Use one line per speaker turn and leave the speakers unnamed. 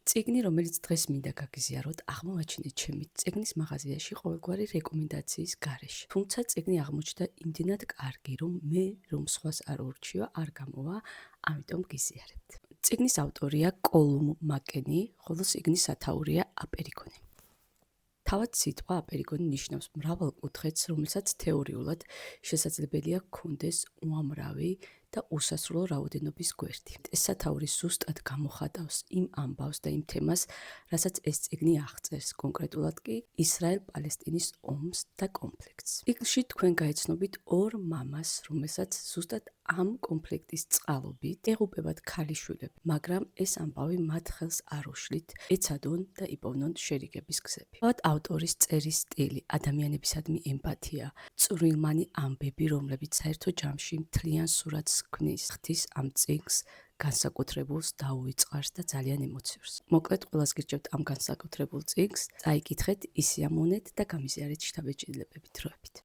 წიგნი, რომელიც დღეს მინდა გაგიზიაროთ, აღმოვაჩინე ჩემი წიგნის მაღაზიაში ყოველგვარი რეკომენდაციის გარეშე. თუმცა წიგნი აღმოჩნდა იმდენად კარგი, რომ სხვას არ ურჩიო, არ გამოვა, ამიტომ გიზიარებთ. წიგნის ავტორია კოლუმ მაკენი, ხოლო წიგნის სათაურია აპერიგონი. თავად სიტყვა აპერიგონი ნიშნავს მრავალ კუთხეთს, რომელსაც თეორიულად შესაძლებელია ჰქონდეს უამრავი და უსასრულო რაოდენობის გვერდი. ეს სათაური ზუსტად გამოხატავს იმ ამბავს და იმ თემას, რასაც ეს წიგნი აღწერს, კონკრეტულად კი ისრაელ-პალესტინის ომს და კონფლიქტს. წიგნში თქვენ გაეცნობით ორ მამას, რომელსაც ზუსტად ამ კონფლიქტის წყალობით ეღუპებათ ქალიშვილები, მაგრამ ეს ამბავი მათ ხელს არ უშლით ეცადონ და იპოვნონ შერიგების გზები. თავად ავტორის წერის სტილი, ადამიანებისადმი ემპათია, წვრილმანი ამბები, რომლებიც საერთო ჯამში მთლიან სურათს ქმნის, ხდის ამ წიგნს განსაკუთრებულს, დაუვიწყარს და ძალიან ემოციურს. მოკლედ, ყველას გირჩევთ ამ განსაკუთრებულ წიგნს, წაიკითხეთ, ისიამოვნეთ და გამიზიარეთ შთაბეჭდილებებით დროებით.